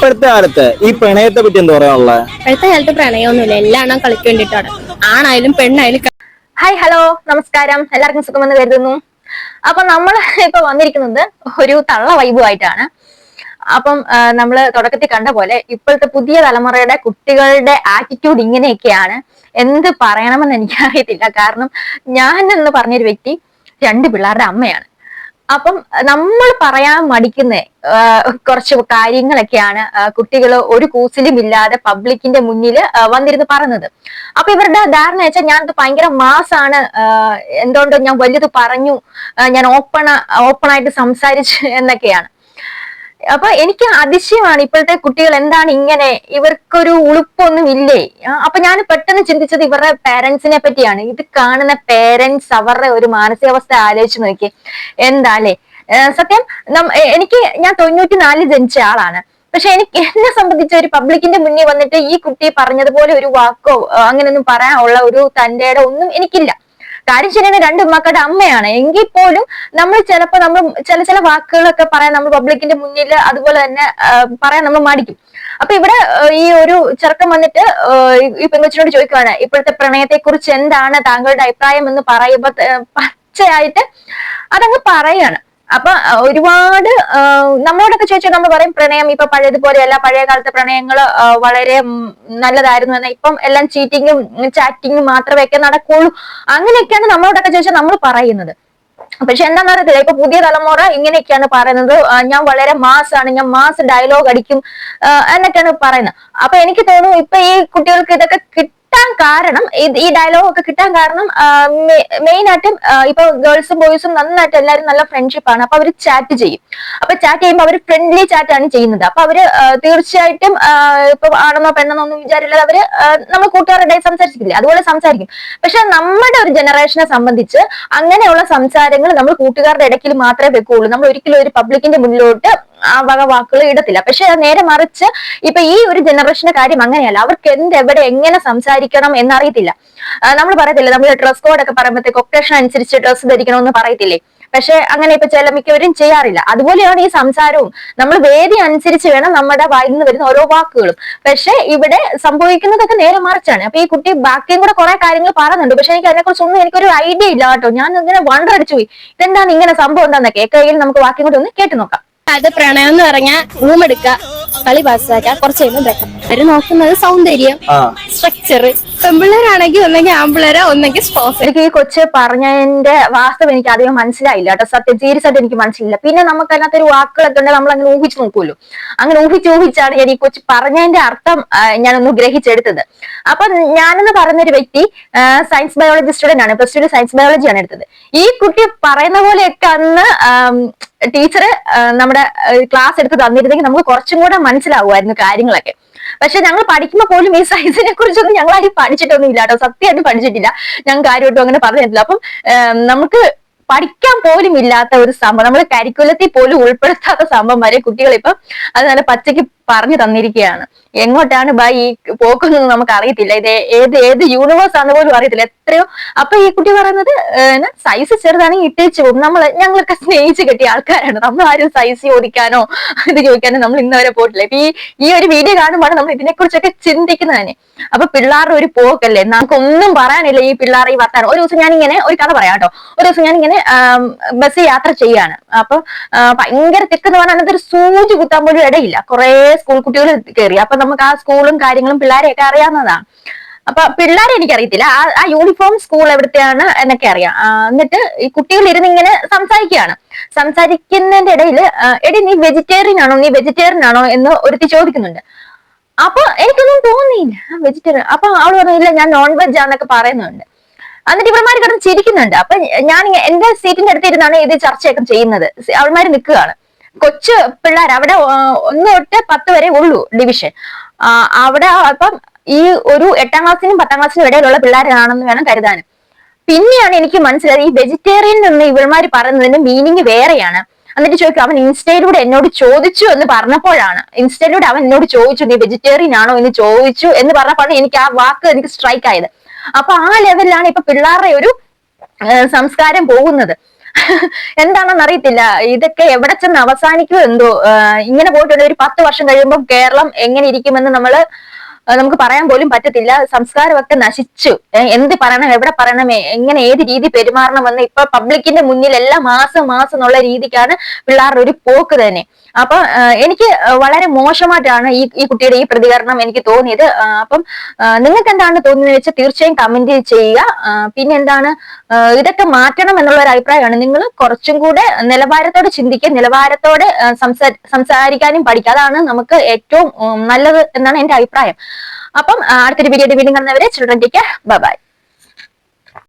ഇപ്പോഴത്തെ കാലത്ത് ഈ പ്രണയത്തെ പറ്റി എന്താ പറയാനുള്ളത്? ഇപ്പോഴത്തെ കാലത്ത് പ്രണയമൊന്നുമില്ല, എല്ലാ എണ്ണം കളിക്ക് വേണ്ടിയിട്ടാണ്. ആണായാലും പെണ്ണായാലും. ഹായ് ഹലോ നമസ്കാരം, എല്ലാവർക്കും സുഖമെന്ന് കരുതുന്നു. അപ്പൊ നമ്മൾ ഇപ്പൊ വന്നിരിക്കുന്നത് ഒരു തള്ള വൈബുമായിട്ടാണ്. അപ്പം നമ്മള് തുടക്കത്തിൽ കണ്ട പോലെ ഇപ്പോഴത്തെ പുതിയ തലമുറയുടെ കുട്ടികളുടെ ആറ്റിറ്റ്യൂഡ് ഇങ്ങനെയൊക്കെയാണ്. എന്ത് പറയണമെന്ന് എനിക്കറിയത്തില്ല. കാരണം ഞാൻ എന്ന് പറഞ്ഞൊരു വ്യക്തി 2 പിള്ളേരുടെ അമ്മയാണ്. അപ്പം നമ്മൾ പറയാൻ മടിക്കുന്ന കുറച്ച് കാര്യങ്ങളൊക്കെയാണ് കുട്ടികൾ ഒരു കൂസലും ഇല്ലാതെ പബ്ലിക്കിന്റെ മുന്നിൽ വന്നിരുന്ന് പറയുന്നത്. അപ്പൊ ഇവരുടെ ധാരണ വെച്ചാൽ ഞാൻ ഭയങ്കര മാസാണ്, എന്തുകൊണ്ട് ഞാൻ വലുത് പറഞ്ഞു, ഞാൻ ഓപ്പണായിട്ട് സംസാരിച്ചു എന്നൊക്കെയാണ്. അപ്പൊ എനിക്ക് അതിശയമാണ് ഇപ്പോഴത്തെ കുട്ടികൾ എന്താണ് ഇങ്ങനെ, ഇവർക്കൊരു ഉളുപ്പൊന്നും ഇല്ലേ? അപ്പൊ ഞാൻ പെട്ടെന്ന് ചിന്തിച്ചത് ഇവരുടെ പേരൻസിനെ പറ്റിയാണ്. ഇത് കാണുന്ന പേരൻസ് അവരുടെ ഒരു മാനസികാവസ്ഥ ആലോചിച്ച് നോക്കി. എന്താല്ലേ സത്യം, ഞാൻ 94 ജനിച്ച ആളാണ്. പക്ഷെ എന്നെ സംബന്ധിച്ച് ഒരു പബ്ലിക്കിന്റെ മുന്നിൽ വന്നിട്ട് ഈ കുട്ടി പറഞ്ഞതുപോലെ ഒരു വാക്കോ അങ്ങനെയൊന്നും പറയാനുള്ള ഒരു തന്റെ ഒന്നും എനിക്കില്ല. കാര്യം ശരിയാണ്, 2 മക്കളുടെ അമ്മയാണ്. എങ്കിൽ പോലും നമ്മൾ ചില വാക്കുകളൊക്കെ പറയാൻ നമ്മൾ പബ്ലിക്കിന്റെ മുന്നിൽ അതുപോലെ തന്നെ പറയാൻ നമ്മൾ മടിക്കും. അപ്പൊ ഇവിടെ ഈ ഒരു ചെറുക്കം വന്നിട്ട് ഈ പെങ്കൊച്ചിനോട് ചോദിക്കുവാണ്, ഇപ്പോഴത്തെ പ്രണയത്തെ കുറിച്ച് എന്താണ് താങ്കളുടെ അഭിപ്രായം എന്ന് പറയുമ്പോ പച്ചയായിട്ട് അതങ്ങ് പറയാണ്. അപ്പൊ ഒരുപാട് നമ്മളോടൊക്കെ ചോദിച്ചാൽ നമ്മൾ പറയും പ്രണയം ഇപ്പൊ പഴയതുപോലെയല്ല, പഴയ കാലത്തെ പ്രണയങ്ങൾ വളരെ നല്ലതായിരുന്നു എന്ന്. ഇപ്പം എല്ലാം ചീറ്റിങ്ങും ചാറ്റിങ്ങും മാത്രമേ ഒക്കെ നടക്കുള്ളൂ, അങ്ങനെയൊക്കെയാണ് നമ്മളോടൊക്കെ ചോദിച്ചാൽ നമ്മൾ പറയുന്നത്. പക്ഷെ എന്താണെന്ന് അറിയത്തില്ല, ഇപ്പൊ പുതിയ തലമുറ ഇങ്ങനെയൊക്കെയാണ് പറയുന്നത്. ഞാൻ വളരെ മാസാണ്, ഞാൻ മാസ് ഡയലോഗ് അടിക്കും എന്നൊക്കെയാണ് പറയുന്നത്. അപ്പൊ എനിക്ക് തോന്നുന്നു ഇപ്പൊ ഈ കുട്ടികൾക്ക് ഇതൊക്കെ കിട്ടാൻ കാരണം, ഈ ഡയലോഗ് ഒക്കെ കിട്ടാൻ കാരണം മെയിൻ ആയിട്ടും ഇപ്പൊ ഗേൾസും ബോയ്സും നന്നായിട്ട് എല്ലാവരും നല്ല ഫ്രണ്ട്ഷിപ്പാണ്. അപ്പൊ അവര് ചാറ്റ് ചെയ്യും. അപ്പൊ ചാറ്റ് ചെയ്യുമ്പോൾ അവര് ഫ്രണ്ട്ലി ചാറ്റ് ആണ് ചെയ്യുന്നത്. അപ്പൊ അവര് തീർച്ചയായിട്ടും ഇപ്പൊ ആണെന്നോ പെണ്ണെന്നോ ഒന്നും വിചാരില്ലാതെ അവര് നമ്മൾ കൂട്ടുകാരുടെ സംസാരിച്ചിട്ടില്ലേ, അതുപോലെ സംസാരിക്കും. പക്ഷെ നമ്മുടെ ഒരു ജനറേഷനെ സംബന്ധിച്ച് അങ്ങനെയുള്ള സംസാരങ്ങൾ നമ്മൾ കൂട്ടുകാരുടെ ഇടയ്ക്ക് മാത്രമേ വെക്കുള്ളൂ. നമ്മൾ ഒരിക്കലും ഒരു പബ്ലിക്കിന്റെ മുന്നിലോട്ട് ആ വക വാക്കുകൾ ഇടത്തില്ല. പക്ഷെ നേരെ മറിച്ച് ഇപ്പൊ ഈ ഒരു ജനറേഷന്റെ കാര്യം അങ്ങനെയല്ല. അവർക്ക് എവിടെ എങ്ങനെ സംസാരിക്കണം എന്നറിയത്തില്ല. നമ്മൾ പറയത്തില്ലേ, നമ്മൾ ഡ്രസ് കോഡ് ഒക്കെ പറയുമ്പോഴത്തേക്ക് ഒക്കേഷൻ അനുസരിച്ച് ഡ്രസ്സ് ധരിക്കണമെന്ന് പറയത്തില്ലേ. പക്ഷെ അങ്ങനെ ഇപ്പൊ മിക്കവരും ചെയ്യാറില്ല. അതുപോലെയാണ് ഈ സംസാരവും. നമ്മൾ വേദി അനുസരിച്ച് വേണം നമ്മുടെ വായിൽ നിന്ന് വരുന്ന ഓരോ വാക്കുകളും. പക്ഷെ ഇവിടെ സംഭവിക്കുന്നതൊക്കെ നേരെ മറിച്ചാണ്. അപ്പൊ ഈ കുട്ടി ബാക്കിയും കൂടെ കുറെ കാര്യങ്ങൾ പറയുന്നുണ്ട്. പക്ഷെ എനിക്ക് അതിനെക്കുറിച്ചൊന്നും എനിക്കൊരു ഐഡിയ ഇല്ല കേട്ടോ. ഞാൻ ഇങ്ങനെ വണ്ടർ അടിച്ചു പോയി, ഇതെന്താണ് ഇങ്ങനെ സംഭവം എന്താന്നൊക്കെ. കയ്യിൽ നമുക്ക് വാക്കിയും കൂടെ ഒന്ന് കേട്ടു നോക്കാം. അത് പ്രണയം എന്ന് പറഞ്ഞാൽ റൂം എടുക്കുക, കളി പാസ്സാക്കുക, കുറച്ച് കഴിയുമ്പോൾ വെക്കാം. അവര് നോക്കുന്നത് സൗന്ദര്യം, സ്ട്രക്ചർ. പെമ്പിള്ളേരാണെങ്കിൽ ഒന്നെങ്കിൽ ആമ്പിള്ളേരോ ഒന്നെങ്കിൽ സ്പോസ്. എനിക്ക് ഈ കൊച്ച് പറഞ്ഞതിന്റെ വാസ്തവം എനിക്ക് അധികം മനസ്സിലായില്ല കേട്ടോ. സത്യം സീരിയസ് ആയിട്ട് എനിക്ക് മനസ്സിലായില്ല. പിന്നെ നമുക്ക് അതിനകത്തൊരു വാക്കുകളൊക്കെ ഉണ്ടെങ്കിൽ നമ്മൾ അങ്ങനെ ഊഹിച്ചു നോക്കുമല്ലോ. അങ്ങനെ ഊഹിച്ചാണ് ഞാൻ ഈ കൊച്ച് പറഞ്ഞതിന്റെ അർത്ഥം ഞാനൊന്ന് ഗ്രഹിച്ചെടുത്തത്. അപ്പൊ ഞാനെന്ന് പറയുന്നൊരു വ്യക്തി സയൻസ് ബയോളജി സ്റ്റുഡന്റ് ആണ്. പ്ലസ് 2 സയൻസ് ബയോളജിയാണ് എടുത്തത്. ഈ കുട്ടി പറയുന്ന പോലെയൊക്കെ അന്ന് ടീച്ചർ നമ്മുടെ ക്ലാസ് എടുത്ത് തന്നിരുന്നെങ്കിൽ നമുക്ക് കുറച്ചും കൂടെ മനസ്സിലാവുമായിരുന്നു കാര്യങ്ങളൊക്കെ. പക്ഷെ ഞങ്ങൾ പഠിക്കുമ്പോൾ പോലും ഈ സയൻസിനെ കുറിച്ചൊന്നും ഞങ്ങൾ ആരും പഠിച്ചിട്ടൊന്നും ഇല്ല കേട്ടോ. സത്യമായിട്ട് പഠിച്ചിട്ടില്ല. ഞാൻ കാര്യമായിട്ടും അങ്ങനെ പറഞ്ഞിട്ടില്ല. അപ്പം നമുക്ക് പഠിക്കാൻ പോലും ഇല്ലാത്ത ഒരു സംഭവം, നമ്മൾ കരിക്കുലത്തിൽ പോലും ഉൾപ്പെടുത്താത്ത സംഭവം വരെ കുട്ടികൾ ഇപ്പം അത് നല്ല പച്ചയ്ക്ക് പറഞ്ഞു തന്നിരിക്കുകയാണ്. എങ്ങോട്ടാണ് ഈ പോക്കുന്നതെന്ന് നമുക്ക് അറിയത്തില്ല. ഇത് ഏത് യൂണിവേഴ്സ് ആണെന്ന് പോലും അറിയത്തില്ല. എത്രയോ. അപ്പൊ ഈ കുട്ടി പറയുന്നത് സൈസ് ചെറുതാണെങ്കിൽ ഇട്ടേച്ചു പോകും. ഞങ്ങളൊക്കെ സ്നേഹിച്ച് കെട്ടിയ ആൾക്കാരാണ്. നമ്മൾ ആരും സൈസ് ചോദിക്കാനോ ഇത് ചോദിക്കാനോ നമ്മൾ ഇന്നവരെ പോയിട്ടില്ല. ഇപ്പൊ ഈ ഒരു വീഡിയോ കാണുമ്പോൾ നമ്മൾ ഇതിനെക്കുറിച്ചൊക്കെ ചിന്തിക്കുന്നത് തന്നെ. അപ്പൊ പിള്ളേരുടെ ഒരു പോക്കല്ലേ, നമുക്കൊന്നും പറയാനില്ല ഈ പിള്ളേർ ഈ വർത്താനം. ഒരു ദിവസം ഞാനിങ്ങനെ ഒരു കഥ പറയാം കേട്ടോ. ഒരു ദിവസം ഞാനിങ്ങനെ ബസ് യാത്ര ചെയ്യാണ്. അപ്പൊ ഭയങ്കര തെക്കെന്ന് പറഞ്ഞാൽ അതിനകത്തൊരു സൂചി കുത്താൻ പോലും ഇടയില്ല. കുറെ സ്കൂൾ കുട്ടികൾ കയറി. അപ്പൊ നമുക്ക് ആ സ്കൂളും കാര്യങ്ങളും പിള്ളേരെയൊക്കെ അറിയാവുന്നതാണ്. അപ്പൊ പിള്ളേരെ എനിക്കറിയത്തില്ല, ആ യൂണിഫോം സ്കൂൾ എവിടത്തെയാണ് എന്നൊക്കെ അറിയാം. എന്നിട്ട് ഈ കുട്ടികൾ ഇരുന്ന് ഇങ്ങനെ സംസാരിക്കുന്നതിന്റെ ഇടയിൽ എടി നീ വെജിറ്റേറിയൻ ആണോ എന്ന് ഒരുത്തി ചോദിക്കുന്നുണ്ട്. അപ്പൊ എനിക്കൊന്നും തോന്നിയില്ല വെജിറ്റേറിയൻ. അപ്പൊ അവള് പറഞ്ഞില്ല ഞാൻ നോൺ വെജ് ആന്നൊക്കെ പറയുന്നുണ്ട്. എന്നിട്ട് ഇവന്മാര് കിടന്ന് ചിരിക്കുന്നുണ്ട്. അപ്പൊ ഞാൻ എന്റെ സീറ്റിന്റെ അടുത്തിരുന്നാണ് ഇത് ചർച്ചയൊക്കെ ചെയ്യുന്നത്. അവന്മാര് നിൽക്കുകയാണ്. കൊച്ചു പിള്ളേർ അവിടെ 1 തൊട്ട് 10 വരെ ഉള്ളൂ ഡിവിഷൻ. അവിടെ അപ്പം ഈ ഒരു 8ാം ക്ലാസ്സിനും 10ാം ക്ലാസ്സിനും ഇടയിലുള്ള പിള്ളേരാണെന്ന് വേണം കരുതാൻ. പിന്നെയാണ് എനിക്ക് മനസ്സിലായത് ഈ വെജിറ്റേറിയൻ എന്ന് ഇവന്മാര് പറയുന്നതിന്റെ മീനിങ് വേറെയാണ്. എന്നിട്ട് ചോദിക്കും, അവൻ ഇൻസ്റ്റയിലൂടെ എന്നോട് ചോദിച്ചു എന്ന് പറഞ്ഞപ്പോഴാണ്, ഇൻസ്റ്റയിലൂടെ അവൻ എന്നോട് ചോദിച്ചു നീ വെജിറ്റേറിയൻ ആണോ എന്ന് ചോദിച്ചു എന്ന് പറഞ്ഞപ്പോഴാണ് എനിക്ക് ആ വാക്ക് എനിക്ക് സ്ട്രൈക്ക് ആയത്. അപ്പൊ ആ ലെവലിലാണ് ഇപ്പൊ പിള്ളേരുടെ ഒരു സംസ്കാരം പോകുന്നത്. എന്താണെന്ന് അറിയത്തില്ല. ഇതൊക്കെ എവിടെ ചെന്ന് അവസാനിക്കുമോ എന്തോ. ഇങ്ങനെ പോയിട്ടുണ്ട് ഒരു 10 വർഷം കഴിയുമ്പോൾ കേരളം എങ്ങനെ ഇരിക്കുമെന്ന് നമുക്ക് പറയാൻ പോലും പറ്റത്തില്ല. സംസ്കാരമൊക്കെ നശിച്ചു. എന്ത് പറയണം, എവിടെ പറയണം, എങ്ങനെ ഏത് രീതി പെരുമാറണമെന്ന് ഇപ്പൊ പബ്ലിക്കിന്റെ മുന്നിൽ എല്ലാം മാസം എന്നുള്ള രീതിക്കാണ് പിള്ളേരുടെ ഒരു പോക്ക് തന്നെ. അപ്പൊ എനിക്ക് വളരെ മോശമായിട്ടാണ് ഈ കുട്ടിയുടെ ഈ പ്രതികരണം എനിക്ക് തോന്നിയത്. അപ്പം നിങ്ങൾക്ക് എന്താണ് തോന്നുന്നത് വെച്ചാൽ തീർച്ചയായും കമന്റ് ചെയ്യുക. പിന്നെ എന്താണ്, ഇതൊക്കെ മാറ്റണം എന്നുള്ള ഒരു അഭിപ്രായമാണ്. നിങ്ങൾ കുറച്ചും കൂടെ നിലവാരത്തോടെ ചിന്തിക്കുക, നിലവാരത്തോടെ സംസാരിക്കാനും പഠിക്കുക. അതാണ് നമുക്ക് ഏറ്റവും നല്ലത് എന്നാണ് എന്റെ അഭിപ്രായം. അപ്പം അടുത്തൊരു വീഡിയോ വീണ്ടും കാണുന്നവരെ children take care, bye bye.